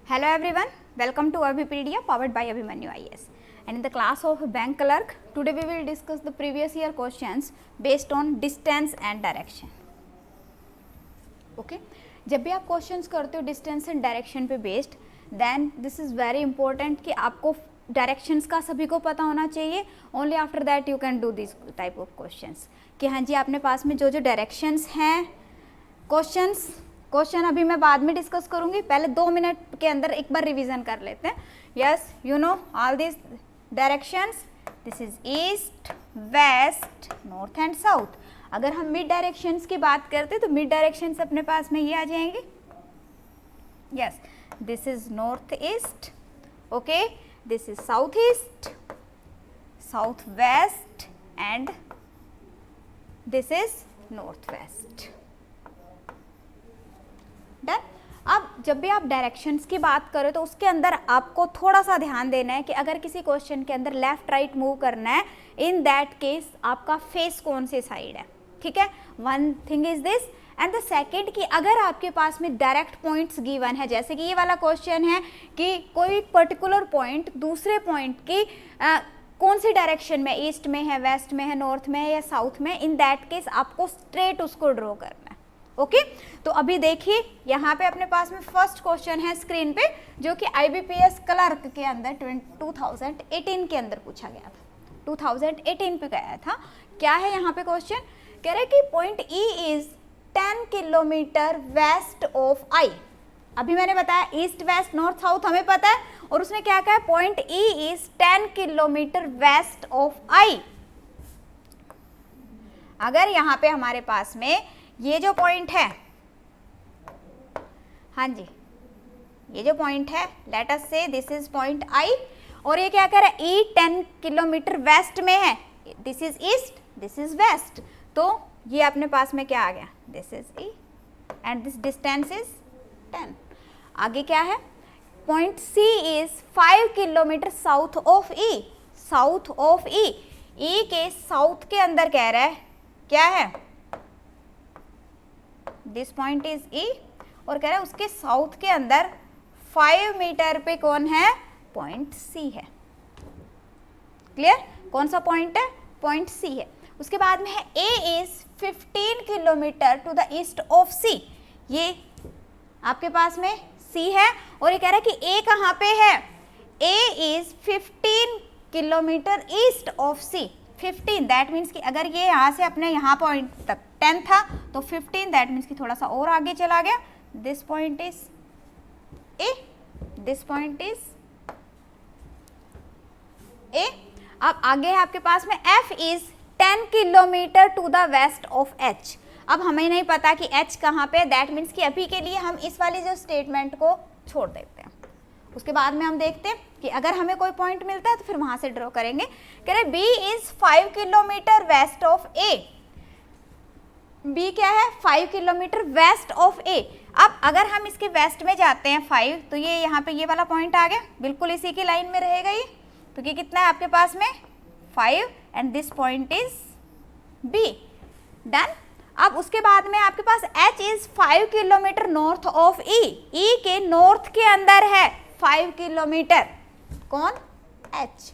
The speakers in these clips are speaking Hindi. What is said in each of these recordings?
Hello everyone, welcome to Abhipedia powered by Abhimanyu IAS. And in the class of bank clerk, today we will discuss the previous year questions based on distance and direction. Okay, जब भी आप क्वेश्चंस करते हो डिस्टेंस एंड डायरेक्शन पे based, then this is very important कि आपको डायरेक्शंस का सभी को पता होना चाहिए. Only after that you can do this type of questions कि हाँ जी आपने पास में जो जो डायरेक्शंस हैं क्वेश्चन अभी मैं बाद में डिस्कस करूंगी, पहले 2 मिनट के अंदर एक बार रिवीजन कर लेते हैं. Yes you know all this directions, this is east, west, north and south. अगर हम मिड डायरेक्शंस की बात करते हैं तो मिड डायरेक्शंस अपने पास में ये आ जाएंगे. Yes, this is north east, okay, this is south east, south west and this is north waste. Done. अब जब भी आप डायरेक्शंस की बात करें तो उसके अंदर आपको थोड़ा सा ध्यान देना है कि अगर किसी क्वेश्चन के अंदर लेफ्ट राइट मूव करना है, इन दैट केस आपका फेस कौन से साइड है. ठीक है, one thing is this. And the second कि अगर आपके पास में डायरेक्ट पॉइंट्स गिवन है, जैसे कि ये वाला क्वेश्चन है कि कोई पर्टिकुलर पॉइंट दूसरे पॉइंट की कौन सी डायरेक्शन में, ईस्ट में है, वेस्ट में है, नॉर्थ में है या साउथ में, इन दैट केस आपको स्ट्रेट उसको ड्रॉ करना है. ओके तो अभी देखिए यहाँ पे अपने पास में फर्स्ट क्वेश्चन है स्क्रीन पे, जो कि IBPS क्लर्क के अंदर 2018 के अंदर पूछा गया था. 2018 पे गया था. क्या है यहाँ पे क्वेश्चन, कह रहे कि point E is 10 kilometre west of I. अभी मैंने बताया ईस्ट वेस्ट नॉर्थ साउथ हमें पता है, और उसने क्या कहा, point E is 10 kilometre west of I. अगर यहाँ पे हमारे पास में ये जो पॉइंट है, हाँ जी ये जो पॉइंट है, late us say this is point I, और ये क्या कर रहा है, E 10 किलोमीटर वेस्ट में है, this is east, this is west, तो ये अपने पास में क्या आ गया, this is E and this distance is 10. आगे क्या है, point C is 5 kilometre south of E. South of E, E के साउथ के अंदर कह रहा है क्या है, दिस पॉइंट इज E, और कह रहा है उसके साउथ के अंदर 5 मीटर पे कौन है, पॉइंट C है. क्लियर, कौन सा पॉइंट है, पॉइंट C है. उसके बाद में है A is 15 kilometre to the east of C. ये आपके पास में C है, और ये कह रहा है कि A कहाँ पे है, A is 15 kilometre east of C. 15 that means कि अगर ये यहाँ से अपने यहाँ पॉइंट तक 10 था तो 15 दैट मीन्स कि थोड़ा सा और आगे चला गया. This point is A, this point is A. अब आगे है आपके पास में F is 10 kilometre to the west of H. अब हमें नहीं पता कि H कहाँ पे है, दैट मीन्स कि अभी के लिए हम इस वाली जो स्टेटमेंट को छोड़ देते हैं. उसके बाद में हम देखते हैं कि अगर हमें कोई पॉइंट मिलता है तो फिर वहां से ड्रॉ करेंगे. कह रहे B is 5 kilometre west of A. B क्या है, 5 किलोमीटर वेस्ट ऑफ A. अब अगर हम इसके वेस्ट में जाते हैं 5, तो ये यहाँ पे ये वाला पॉइंट आ गया, बिल्कुल इसी की लाइन में रहेगा ये. तो ये कितना है आपके पास में 5 and this point is B. Done. अब उसके बाद में आपके पास H is 5 kilometre north of E. E के नॉर्थ के अंदर है 5 किलोमीटर, कौन, H.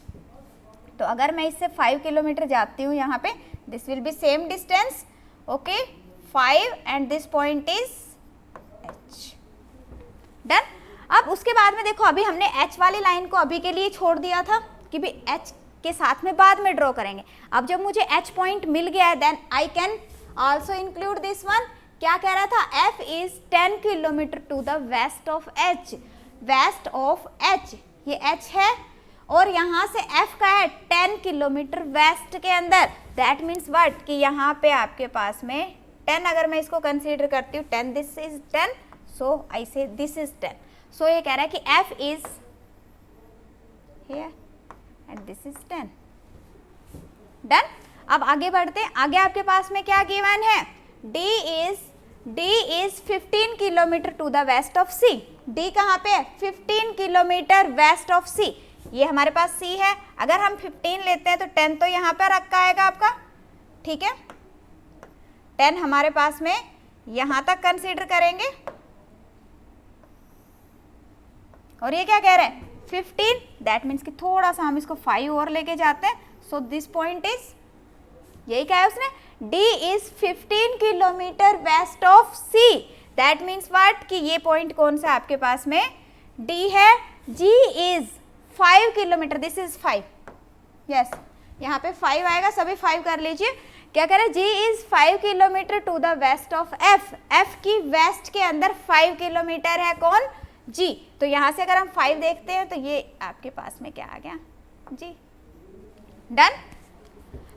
तो अगर मैं इससे 5 किलोमीटर जाती हूँ यहाँ पे, this will B same distance, okay, 5 and this point is H. Done. अब उसके बाद में देखो अभी हमने H वाली लाइन को अभी के लिए छोड़ दिया था कि भी H के साथ में बाद में ड्रॉ करेंगे. अब जब मुझे H पॉइंट मिल गया है, then I can also include this one. क्या कह रहा था, F is 10 kilometre to the west of H. West of H, ये H है, और यहाँ से F का है 10 किलोमीटर वेस्ट के अंदर. दैट मीन्स व्हाट, कि यहाँ पे आपके पास में 10, अगर मैं इसको कंसीडर करती हूँ 10, दिस इज 10, सो आई से दिस इज 10. सो ये कह रहा है कि F is here and this is 10. Done. अब आगे बढ़ते हैं. आगे आपके पास में क्या गिवन है, D is 15 kilometre to the west of C. D कहाँ पे है, 15 किलोमीटर वेस्ट ऑफ C. ये हमारे पास C है. अगर हम 15 लेते हैं तो 10 तो यहाँ पर रखा आएगा आपका, ठीक है. 10 हमारे पास में यहाँ तक कंसीडर करेंगे, और ये क्या कह रहे हैं 15, दैट मीन्स कि थोड़ा सा हम इसको 5 और लेके जाते हैं, सो दिस पॉइंट इज, यही कहा है उसने, D is 15 kilometre west of C, that means what कि ये पॉइंट कौन सा आपके पास में D है, G is 5 kilometre, this is 5, yes यहाँ पे 5 आएगा, सभी 5 कर लीजिए। क्या कह रहे हैं G is 5 kilometre to the west of F, F की वेस्ट के अंदर 5 किलोमीटर है कौन G, तो यहाँ से अगर हम 5 देखते हैं तो ये आपके पास में क्या आ गया G, डन।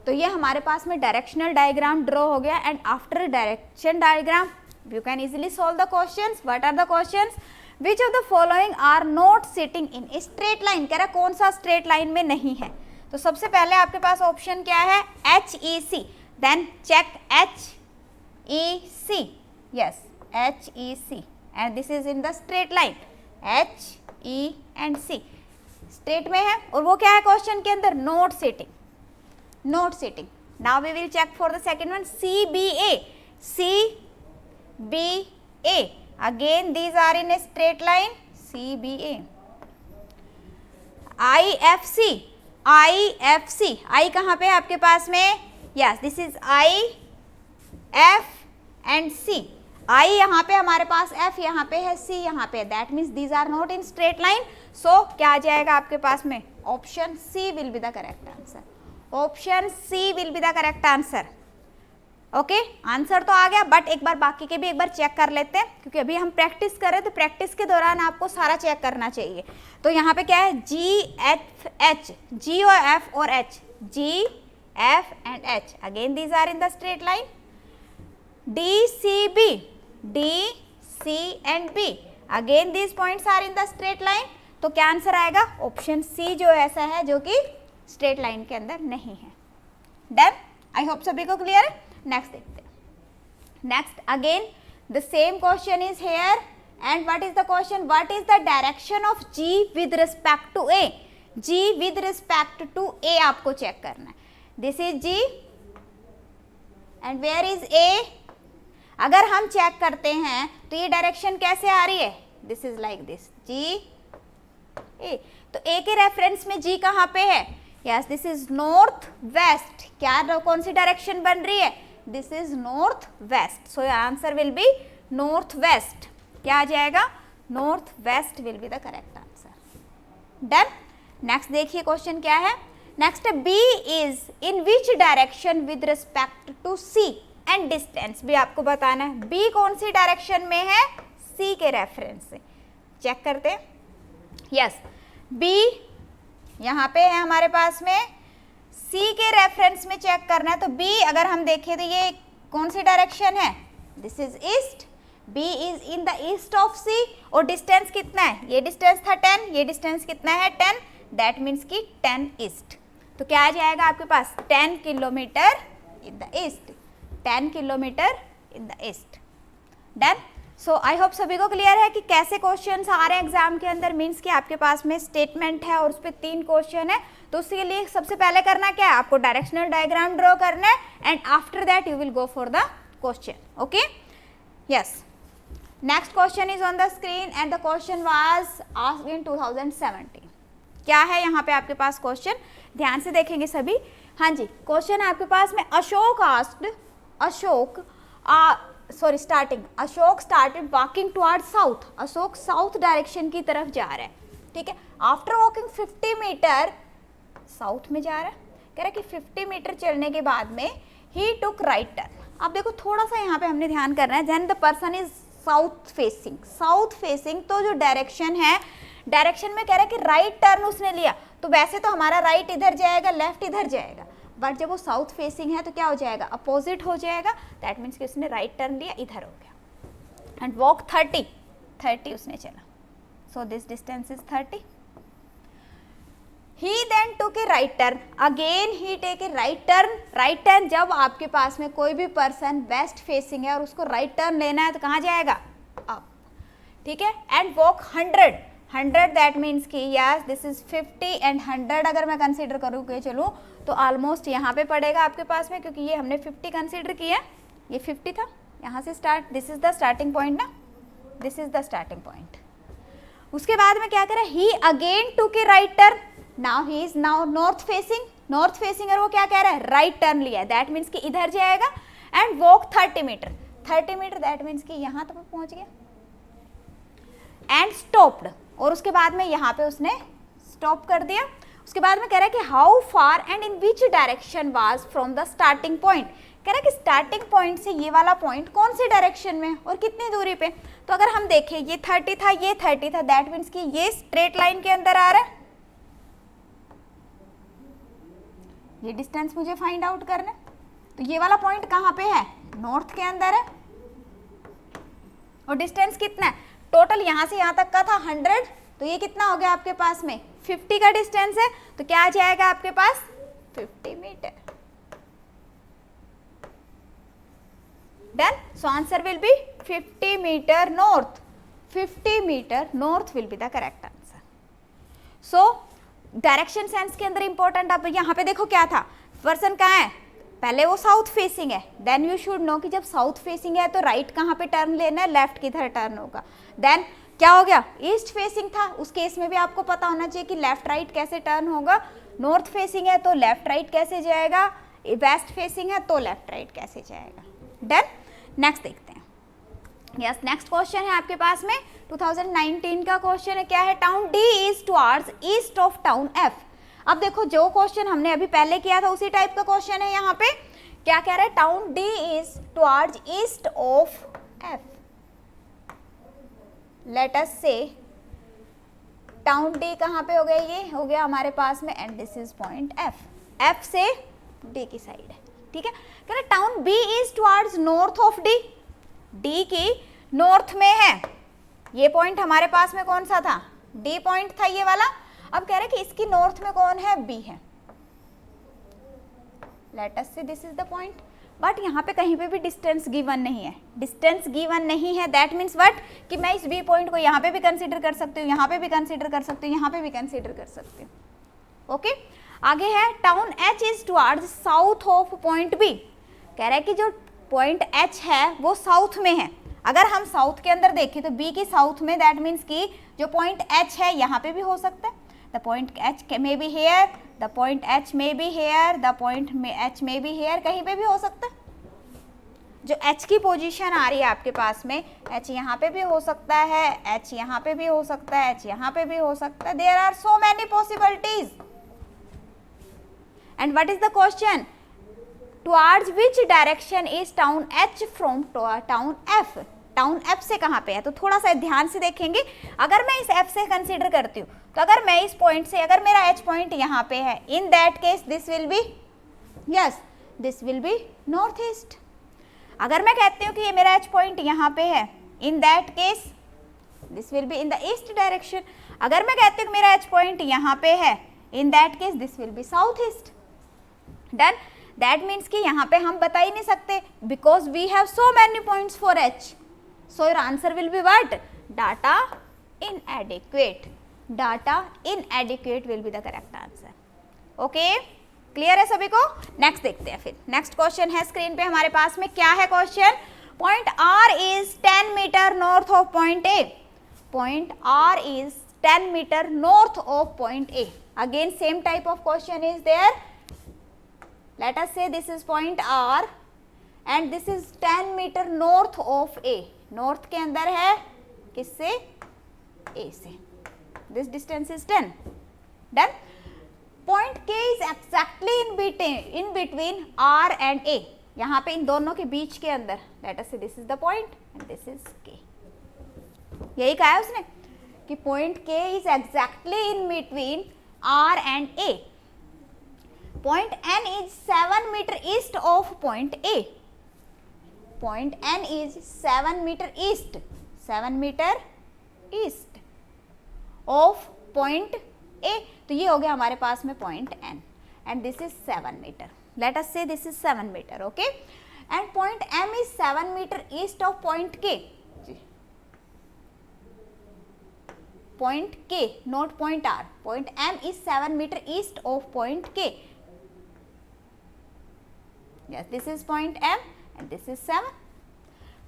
तो ये हमारे पास में डायरेक्शनल डायग्राम ड्रॉ हो गया, and after direction diagram you can easily solve the questions. What are the questions? Which of the following are not sitting in straight line, कह रहा कौन सा स्ट्रेट लाइन में नहीं है। तो सबसे पहले आपके पास ऑप्शन क्या है HEC, then check HEC, yes HEC, and this is in the straight line, HE and C straight में है, और वो क्या है क्वेश्चन के अंदर not sitting, not sitting. Now we will check for the second one, CBA, CBA, again these are in a straight line, CBA, IFC, IFC, I कहाँ पे है आपके पास में, yes this is I, F and C, I यहाँ पे हमारे पास, F यहाँ पे है, C यहाँ पे, that means these are not in straight line, so क्या आ जाएगा आपके पास में, option C will be the correct answer, option C will be the correct answer. Okay, answer तो आ गया, बट एक बार बाकी के भी एक बार चेक कर लेते हैं, क्योंकि अभी हम प्रैक्टिस कर रहे हैं, तो प्रैक्टिस के दौरान आपको सारा चेक करना चाहिए। तो यहाँ पे क्या है G, F, H, G और F और H, G, F and H, again these are in the straight line. D, C, B, D, C and B, again these points are in the straight line. तो क्या आंसर आएगा, ऑप्शन सी जो ऐसा है जो कि स्ट्रेट लाइन के अंदर नहीं है। डन, आई होप सभी को क्लियर है। नेक्स्ट देखते हैं। Next again the same question is here, and what is the question, what is the direction of G with respect to A, G with respect to A आपको चेक करना है। This is G and where is A, अगर हम चेक करते हैं तो ये डायरेक्शन कैसे आ रही है, this is like this G A, तो A के रेफरेंस में G कहाँ पे है, yes this is north west, क्या कौन सी डायरेक्शन बन रही है, this is north west, so answer will be north west, क्या आ जाएगा, north west will be the correct answer. Done, next देखिए क्वेश्चन क्या है। Next B is in which direction with respect to C and distance भी आपको बताना है। B कौन सी डायरेक्शन में है, C के रेफरेंस से, चेक करते हैं। यस, B यहाँ पे है हमारे पास में, C के रेफरेंस में चेक करना है। तो B अगर हम देखें तो ये कौन सी डायरेक्शन है, this is east, B is in the east of C, और डिस्टेंस कितना है, ये डिस्टेंस था 10, ये डिस्टेंस कितना है 10, दैट मीन्स कि 10 ईस्ट। तो क्या आ जाएगा आपके पास, 10 kilometre in the east, 10 kilometre in the east. Done, so I hope सभी को क्लियर है कि कैसे क्वेश्चंस आ रहे हैं एग्जाम के अंदर। मीन्स कि आपके पास में स्टेटमेंट है और उस पर 3 क्वेश्चन है, तो उसके लिए सबसे पहले करना क्या है, आपको डायरेक्शनल डायग्राम ड्रॉ करना है, and after that you will go for the question. Okay, yes, next question is on the screen, and the question was asked in 2017। क्या है यहाँ पे आपके पास क्वेश्चन, ध्यान से देखेंगे सभी। हाँ जी, क्वेश्चन है आपके पास में, Ashok started walking toward south, Ashok south direction की तरफ जा रहा है, ठीक है। आफ्टर वॉकिंग 50 मीटर साउथ में जा रहा है, कह रहा है कि 50 मीटर चलने के बाद में ही टुक राइट टर्न। अब देखो थोड़ा सा यहाँ पे हमने ध्यान करना है, then the person is south facing, तो जो डायरेक्शन है, डायरेक्शन में कह रहा है कि राइट टर्न उसने लिया, तो वैसे तो हमारा राइट इधर जाएगा, लेफ्ट इधर जाएगा, बट जब वो साउथ फेसिंग है तो क्या हो जाएगा, अपोजिट हो जाएगा, दैट मीन्स कि उसने राइट टर्न लिया, इधर हो गया। एंड वॉक 30 उसने चला, so this distance is 30। He then took a right turn, again he take a right turn, जब आपके पास में कोई भी पर्सन वेस्ट फेसिंग है और उसको राइट टर्न लेना है तो कहाँ जाएगा, अप, ठीक है। एंड वॉक 100 दैट मीन्स कि यस दिस इज 50 एंड 100 अगर मैं कंसीडर करूँ कि चलूँ तो ऑलमोस्ट यहाँ पे पड़ेगा आपके पास में, क्योंकि ये हमने 50 कंसीडर किया, ये 50 था, यहाँ से start, this is the starting point ना, this is the starting point. उसके बाद में क्या करें, he again took right turn, now he is now north facing और वो क्या कह रहा है, राइट टर्न लिया है, दैट मीन्स कि इधर जाएगा, and walk 30 meter that means कि यहाँ तक पहुंच गया, एंड स्टॉप्ड, और उसके बाद में यहाँ पे उसने स्टॉप कर दिया। उसके बाद में कह रहा है कि how far and in which direction was from the starting point, कह रहा है कि स्टार्टिंग पॉइंट से ये वाला पॉइंट कौन से डायरेक्शन में और कितनी दूरी पे। तो अगर हम देखें ये 30 था, ये 30 था, दैट मीन्स कि ये स्ट्रेट लाइन के अंदर आ रहा है, ये डिस्टेंस मुझे फाइंड आउट करना है। तो ये वाला पॉइंट कहाँ पे है, नॉर्थ के अंदर है, और डिस्टेंस कितना है, टोटल यहाँ से यहाँ तक का था 100, तो ये कितना हो गया आपके पास में 50 का डिस्टेंस है, तो क्या आ जाएगा आपके पास 50 meter. Done, so answer will be 50 meter north, 50 meter north will be the correct answer. So direction sense के अंदर इंपॉर्टेंट, अब यहाँ पे देखो क्या था, पर्सन कहाँ है, पहले वो साउथ फेसिंग है, देन यू शुड नो कि जब साउथ फेसिंग है तो राइट कहाँ पे टर्न लेना है, लेफ्ट किधर टर्न होगा। देन क्या हो गया, ईस्ट फेसिंग था, उस केस में भी आपको पता होना चाहिए कि लेफ्ट राइट कैसे टर्न होगा, नॉर्थ फेसिंग है तो लेफ्ट राइट कैसे जाएगा, वेस्ट फेसिंग है तो लेफ्ट राइट कैसे जाएगा। डन, नेक्स्ट देखते हैं। यस, नेक्स्ट क्वेश्चन है आपके पास में 2019 का क्वेश्चन है, क्या है, town D is towards east of town F. अब देखो जो क्वेश्चन हमने अभी पहले किया था उसी टाइप का क्वेश्चन है, यहाँ पे क्या कह रहा है, town D is towards east of F. Late us से टाउन डी कहाँ पे हो गया, ये हो गया हमारे पास में, and this is point F, F से डी की साइड है, ठीक है। कह रहा town B is towards north of D, D की नॉर्थ में है, ये पॉइंट हमारे पास में कौन सा था, डी पॉइंट था ये वाला। अब कह रहे कि इसकी नॉर्थ में कौन है, बी है, late us say this is the point, but यहाँ पे कहीं पे भी डिस्टेंस गिवन नहीं है, डिस्टेंस गिवन नहीं है, दैट मीन्स व्हाट कि मैं इस बी पॉइंट को यहाँ पे भी कंसीडर कर सकती हूँ, यहाँ पे भी कंसीडर कर सकती हूँ, यहाँ पे भी कंसीडर कर सकती हूँ। ओके, आगे है town H is towards south of point B, कह रहा है कि जो पॉइंट एच है वो साउथ में है। अगर हम साउथ के अंदर देखें तो बी की साउथ में, दैट मीन्स कि जो पॉइंट एच है यहाँ पे भी हो सकता है, the point H may be here, the point H may be here, the point H may be here, कहीं पे भी हो सकता है। जो एच की पोजीशन आ रही है आपके पास में, एच यहाँ पे भी हो सकता है, एच यहाँ पे भी हो सकता है, एच यहाँ पे भी हो सकता है, there are so many possibilities. And what is the question, towards which direction is town H from town F, town F से कहाँ पे है, तो थोड़ा सा ध्यान से देखेंगे। अगर मैं इस एफ से कंसीडर करती हूँ, तो अगर मैं इस पॉइंट से, अगर मेरा एच पॉइंट यहाँ पे है, in that case this will B, yes this will be north east. अगर मैं कहती हूँ कि ये मेरा एच पॉइंट यहाँ पे है, in that case this will be in the east direction. अगर मैं कहती हूँ मेरा एच पॉइंट यहाँ पे है, in that case this will be south east. Done, that means कि यहाँ पे हम बता ही नहीं सकते, because we have so many points for H, so your answer will be what, data inadequate, data inadequate will be the correct answer. Okay, clear है सभी को। नेक्स्ट देखते हैं, फिर नेक्स्ट क्वेश्चन है स्क्रीन पे हमारे पास में, क्या है question, point R is 10 meter north of point A, point R is 10 meter north of point A. Again same type of question is there, let us say this is point R and this is 10 meter north of A, north के अंदर है किससे, A से, this distance is 10, done। point K is exactly in between R and A, यहाँ पे इन दोनों के बीच के अंदर, let us say this is the point and this is K, यही कहा है उसने कि point K is exactly in between R and A। Point N is 7 meter east of point A. Point N is 7 meter east, 7 meter east of point A. तो ये हो गया हमारे पास में point N, and this is 7 meter. Let us say this is 7 meter, okay? And point M is 7 meter east of point K. Point K, not point R. Point M is 7 meter east of point K. Yes, this is point M and this is 7.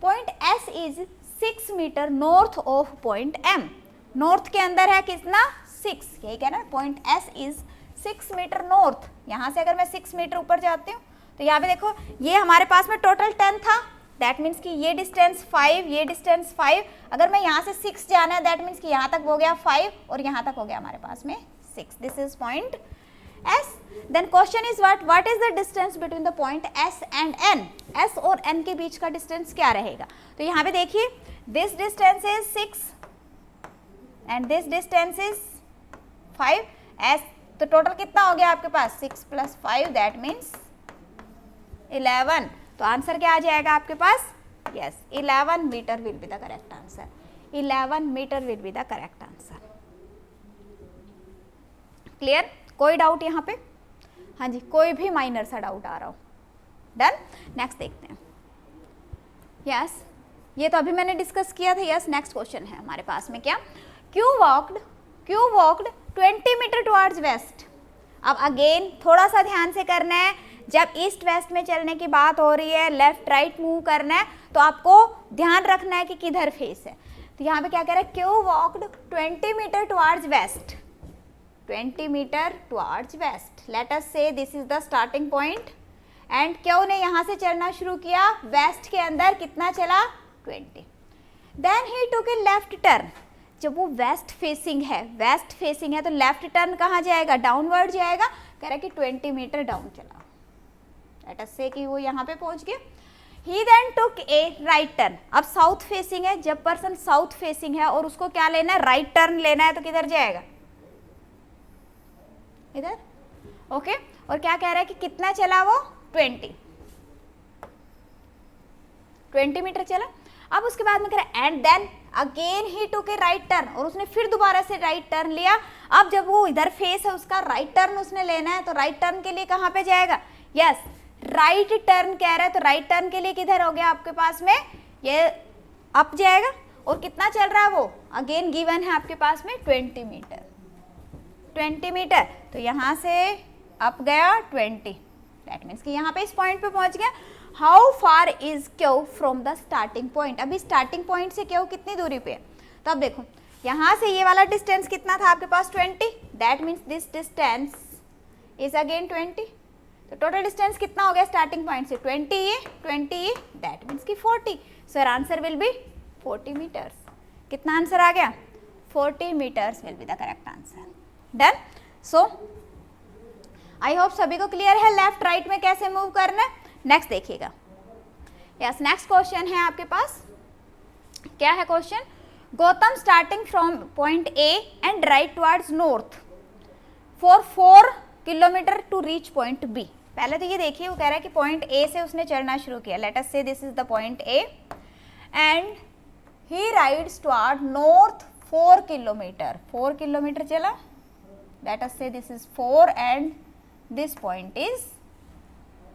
Point S is 6 meter north of point M. North के अंदर है कितना 6, यही कहना है point S is 6 meter north. यहाँ से अगर मैं 6 मीटर ऊपर जाती हूँ तो यहाँ पे देखो ये हमारे पास में टोटल 10 था, दैट मीन्स कि ये डिस्टेंस 5, ये डिस्टेंस 5, अगर मैं यहाँ से 6 जाना है दैट मीन्स कि यहाँ तक हो गया 5 और यहाँ तक हो गया हमारे पास में 6, this is point S. Then question is what is the distance between the point S and N, S और एन के बीच का डिस्टेंस क्या रहेगा। तो यहाँ पे देखिए this distance is 6 and this distance is 5 S, तो टोटल कितना हो गया आपके पास 6 + 5 दैट मीन्स 11। तो आंसर क्या आ जाएगा आपके पास, yes 11 meter will be the correct answer, 11 meter will be the correct answer. Clear, कोई डाउट यहाँ पे? हाँ जी, कोई भी माइनर सा डाउट आ रहा हो? डन, नेक्स्ट देखते हैं। यस ये तो अभी मैंने डिस्कस किया था। यस नेक्स्ट क्वेश्चन है हमारे पास में क्या, Q walked 20 meter towards west. अब अगेन थोड़ा सा ध्यान से करना है, जब ईस्ट वेस्ट में चलने की बात हो रही है, लेफ्ट राइट मूव करना है, तो आपको ध्यान रखना है कि किधर फेस है। तो यहाँ पे क्या कह रहा है, Q walked 20 meter towards west, 20 meter towards west, let us say this is the starting point and Q ने यहाँ से चलना शुरू किया, वेस्ट के अंदर कितना चला 20, then he took a left turn. जब वो वेस्ट फेसिंग है तो लेफ्ट टर्न कहाँ जाएगा, डाउनवर्ड जाएगा। कह रहा है कि 20 मीटर डाउन चला, लेट अस से कि वो यहाँ पे पहुंच गया। ही then took a right turn, अब साउथ फेसिंग है, जब पर्सन साउथ फेसिंग है और उसको क्या लेना है, राइट टर्न लेना है, तो किधर जाएगा, इधर। ओके, और क्या कह रहा है कि कितना चला वो 20 मीटर चला। अब उसके बाद में कह रहा है and then again he took a right turn, और उसने फिर दोबारा से राइट टर्न लिया। अब जब वो इधर फेस है उसका राइट टर्न उसने लेना है, तो राइट टर्न के लिए कहाँ पे जाएगा, यस राइट टर्न कह रहा है, तो राइट टर्न के लिए किधर हो गया आपके पास में, ये अप जाएगा। और कितना चल रहा है वो, अगेन गिवन है आपके पास में 20 मीटर, 20 मीटर, तो यहाँ से अप गया 20, दैट मीन्स कि यहाँ पे इस पॉइंट पे पहुंच गया। How far is Q from the starting point, अभी स्टार्टिंग पॉइंट से क्यू कितनी दूरी पे है। तो अब देखो यहाँ से ये वाला डिस्टेंस कितना था आपके पास 20, that means this distance is again 20, तो टोटल डिस्टेंस कितना हो गया स्टार्टिंग पॉइंट से 20 ये, दैट मीन्स कि 40, so answer will be 40 meters. कितना आंसर आ गया, 40 meters will be the correct answer. Done, so I hope सभी को क्लियर है लेफ्ट राइट में कैसे मूव करना है। नेक्स्ट देखिएगा, यस नेक्स्ट क्वेश्चन है आपके पास, क्या है question, Gautam starting from point A and right towards north for 4 kilometer to reach point B. पहले तो ये देखिए वो कह रहा है कि पॉइंट ए से उसने चढ़ना शुरू किया, let us say this is the point A and he rides toward north 4 kilometer, 4 kilometer चला, let us say this is 4 and this point is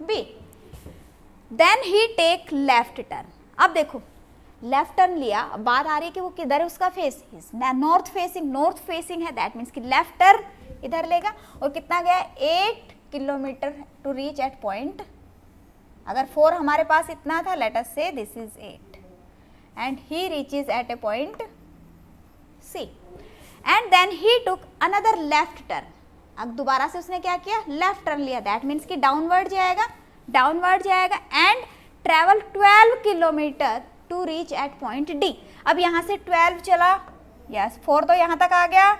B, then he take left turn. अब देखो लेफ्ट टर्न लिया, अब बात आ रही है कि वो किधर है उसका फेस, नॉर्थ फेसिंग है, दैट मीन्स कि लेफ्ट टर्न इधर लेगा। और कितना गया 8 kilometer to reach at point, अगर 4 हमारे पास इतना था, let us say this is 8 and he reaches at a point C and then he took another left turn. अब दोबारा से उसने क्या किया, लेफ्ट टर्न लिया, दैट मीन्स कि डाउनवर्ड जाएगा and travel 12 kilometer to reach at point D. अब यहाँ से 12 चला, यस 4 तो यहाँ तक आ गया,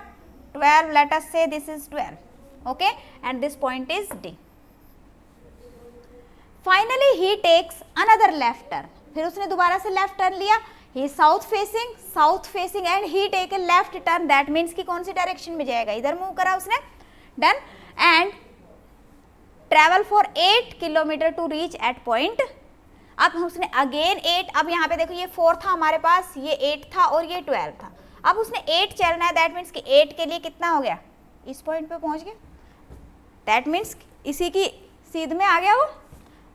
12 let us say this is 12, okay, and this point is D. Finally he takes another left turn, फिर उसने दोबारा से लेफ्ट टर्न लिया, he south facing and he take a left turn, that means कि कौन सी डायरेक्शन में जाएगा, इधर मूव करा उसने, done, and travel for 8 kilometer to reach at point. अब उसने अगेन 8, अब यहाँ पे देखो ये 4 था हमारे पास, ये 8 था और ये 12 था, अब उसने 8 चलना है, दैट मीन्स कि 8 के लिए कितना हो गया, इस पॉइंट पे पहुंच गया, दैट मीन्स इसी की सीध में आ गया वो।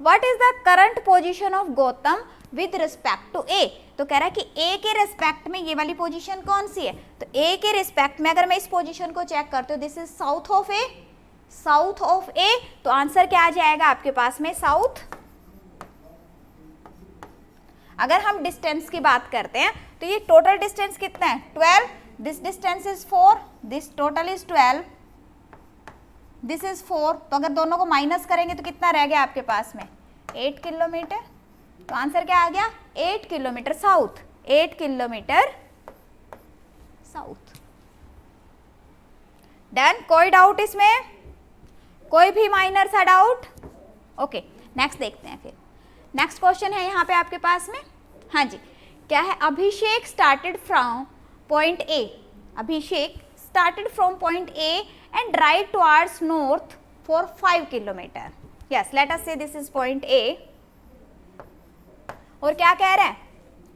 What is the current position of Gautam with respect to A, तो कह रहा है कि ए के रिस्पेक्ट में ये वाली पोजीशन कौन सी है, तो ए के रिस्पेक्ट में अगर मैं इस पोजीशन को चेक करती हूँ, दिस इज साउथ ऑफ ए, तो आंसर क्या आ जाएगा आपके पास में, साउथ। अगर हम डिस्टेंस की बात करते हैं तो ये टोटल डिस्टेंस कितना है 12, this distance is 4, this total is 12, this is 4, तो अगर दोनों को माइनस करेंगे तो कितना रह गया आपके पास में 8 किलोमीटर। तो आंसर क्या आ गया 8 kilometre south, 8 kilometre south. Done, कोई डाउट इसमें, कोई भी माइनर सा डाउट? ओके, नेक्स्ट देखते हैं फिर। नेक्स्ट क्वेश्चन है यहाँ पे आपके पास में, हाँ जी, क्या है, Abhishek started from point A, Abhishek started from point A and drive towards north for 5 kilometer. Yes, let us say this is point A, और क्या कह रहा है,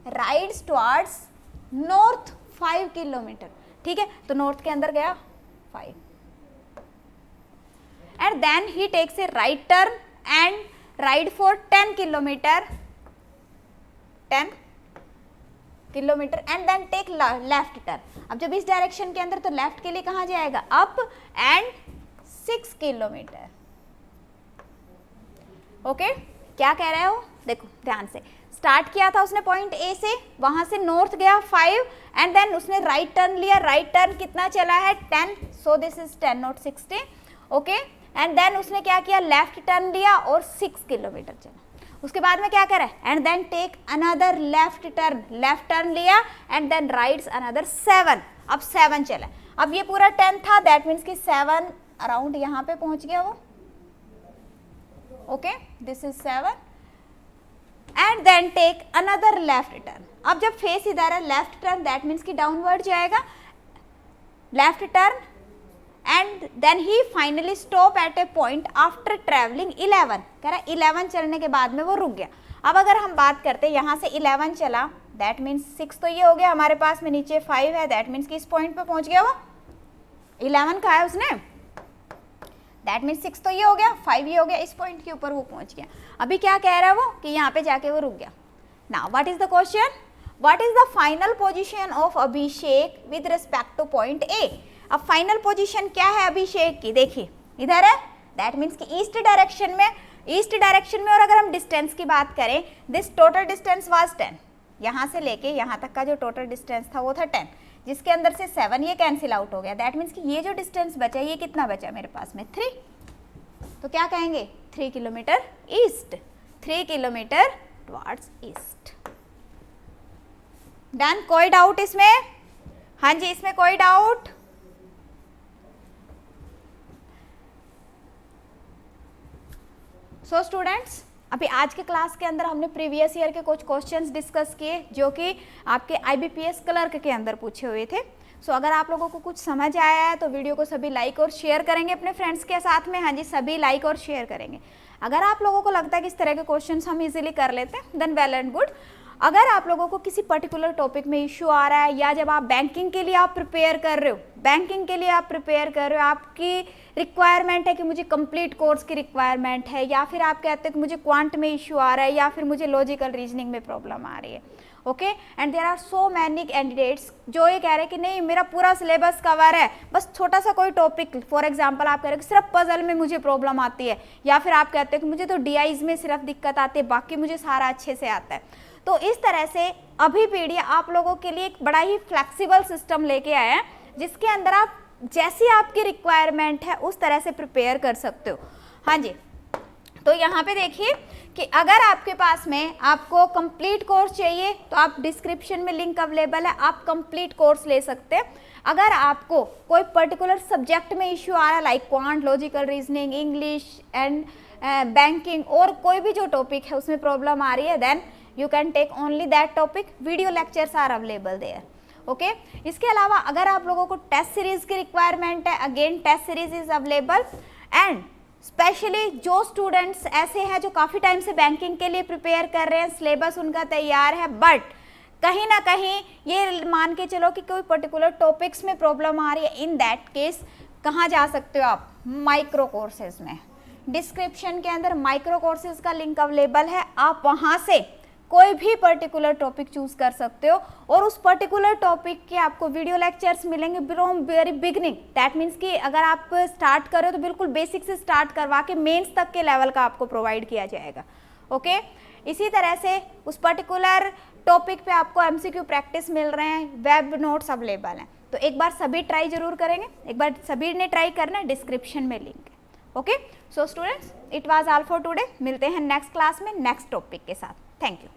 राइड्स टुवर्ड्स नॉर्थ 5 किलोमीटर, ठीक है, तो नॉर्थ के अंदर गया 5, and then he takes a right turn and ride for 10 kilometer, 10 kilometer, and then take left turn. अब जब इस डायरेक्शन के अंदर, तो लेफ्ट के लिए कहाँ जाएगा, अप एंड 6 किलोमीटर। ओके, क्या कह रहे हो, देखो ध्यान से, स्टार्ट किया था उसने पॉइंट ए से, वहां से नॉर्थ गया 5, एंड देन उसने राइट टर्न लिया, राइट टर्न कितना चला है 10, so this is 10 not 60, okay, and then उसने क्या किया, लेफ्ट टर्न लिया और 6 किलोमीटर चला। उसके बाद में क्या करा, and then take another left turn लिया, एंड देन राइड्स अनदर 7, अब 7 चला। अब ये पूरा 10 था, दैट मीन्स कि 7 अराउंड यहाँ पे पहुंच गया वो, okay, this is 7, and then take another left turn. अब जब फेस इधर है, लेफ्ट टर्न, दैट मीन्स कि डाउनवर्ड जाएगा, left turn, and then he finally stop at a point after travelling 11, कह रहा है 11 चलने के बाद में वो रुक गया। अब अगर हम बात करते हैं यहाँ से 11 चला, दैट मीन्स 6 तो ये हो गया हमारे पास में, नीचे 5 है, दैट मीन्स कि इस पॉइंट पे पहुंच गया वो, 11 का है उसने, दैट मीन्स 6 तो ये हो गया, 5 ये हो गया, इस पॉइंट के ऊपर वो पहुंच गया। अभी क्या कह रहा है वो, कि यहाँ पे जाके वो रुक गया। Now what is the question, what is the final position of Abhishek with respect two point A. अब फाइनल पोजीशन क्या है अभिषेक की, देखिए इधर है, दैट मीन्स कि ईस्ट डायरेक्शन में, और अगर हम डिस्टेंस की बात करें, दिस टोटल डिस्टेंस वाज 10, यहाँ से लेके यहाँ तक का जो टोटल डिस्टेंस था वो था 10, जिसके अंदर से 7 ये कैंसिल आउट हो गया, दैट मीन्स कि ये जो डिस्टेंस बचा, ये कितना बचा मेरे पास में 3, तो क्या कहेंगे 3 kilometre east, 3 kilometre towards east. Done, कोई डाउट इसमें, हाँ जी, इसमें कोई डाउट? सो स्टूडेंट्स, अभी आज के क्लास के अंदर हमने प्रीवियस ईयर के कुछ क्वेश्चंस डिस्कस किए जो कि आपके IBPS क्लर्क के अंदर पूछे हुए थे। सो अगर आप लोगों को कुछ समझ आया है तो वीडियो को सभी लाइक और शेयर करेंगे अपने फ्रेंड्स के साथ में, हाँ जी, सभी लाइक और शेयर करेंगे। अगर आप लोगों को लगता है कि इस तरह के क्वेश्चंस हम इजीली कर लेते हैं, देन वेल एंड गुड। अगर आप लोगों को किसी पर्टिकुलर टॉपिक में इश्यू आ रहा है, या जब आप बैंकिंग के लिए आप प्रिपेयर कर रहे हो, आपकी रिक्वायरमेंट है कि मुझे कंप्लीट कोर्स की रिक्वायरमेंट है, या फिर आप कहते हैं कि मुझे क्वांट में इश्यू आ रहा है, या फिर मुझे लॉजिकल रीजनिंग में प्रॉब्लम आ रही है, okay, and there are so many candidates जो ये कह रहे हैं कि नहीं मेरा पूरा सिलेबस कवर है, बस छोटा सा कोई टॉपिक, फॉर एग्जांपल आप कह रहे हो कि सिर्फ पजल में मुझे प्रॉब्लम आती है, या फिर आप कहते हैं कि मुझे तो DIs में सिर्फ दिक्कत आती है, बाकी मुझे सारा अच्छे से आता है। तो इस तरह से अभिपीडिया आप लोगों के लिए एक बड़ा ही फ्लेक्सिबल सिस्टम लेके आया है, जिसके अंदर आप जैसी आपकी रिक्वायरमेंट है उस तरह से प्रिपेयर कर सकते हो। हाँ जी, तो यहाँ पे देखिए कि अगर आपके पास में आपको कंप्लीट कोर्स चाहिए तो आप डिस्क्रिप्शन में लिंक अवेलेबल है, आप कंप्लीट कोर्स ले सकते हैं। अगर आपको कोई पर्टिकुलर सब्जेक्ट में इश्यू आ रहा है, like quant, logical reasoning, English and banking, और कोई भी जो टॉपिक है उसमें प्रॉब्लम आ रही है, then you can take only that topic, video lectures are available there, okay। इसके अलावा अगर आप लोगों को टेस्ट सीरीज की रिक्वायरमेंट है, again test series is available, and specially जो स्टूडेंट्स ऐसे हैं जो काफ़ी टाइम से बैंकिंग के लिए प्रिपेयर कर रहे हैं, सिलेबस उनका तैयार है, बट कहीं ना कहीं ये मान के चलो कि कोई पर्टिकुलर टॉपिक्स में प्रॉब्लम आ रही है, इन दैट केस कहाँ जा सकते हो आप, माइक्रो कोर्सेज में। डिस्क्रिप्शन के अंदर माइक्रो कोर्सेज का लिंक अवेलेबल है, आप वहाँ से कोई भी पर्टिकुलर टॉपिक चूज कर सकते हो, और उस पर्टिकुलर टॉपिक के आपको वीडियो लेक्चर्स मिलेंगे from very beginning, that means कि अगर आप स्टार्ट करो तो बिल्कुल बेसिक से स्टार्ट करवा के मेंस तक के लेवल का आपको प्रोवाइड किया जाएगा, ओके। इसी तरह से उस पर्टिकुलर टॉपिक पे आपको एमसीक्यू प्रैक्टिस मिल रहे हैं, वेब नोट्स अवेलेबल हैं। तो एक बार सभी ट्राई जरूर करेंगे, एक बार सभी ने ट्राई करना है, डिस्क्रिप्शन में लिंक है। Okay, so students, it was all for today. मिलते हैं नेक्स्ट क्लास में नेक्स्ट टॉपिक के साथ। Thank you.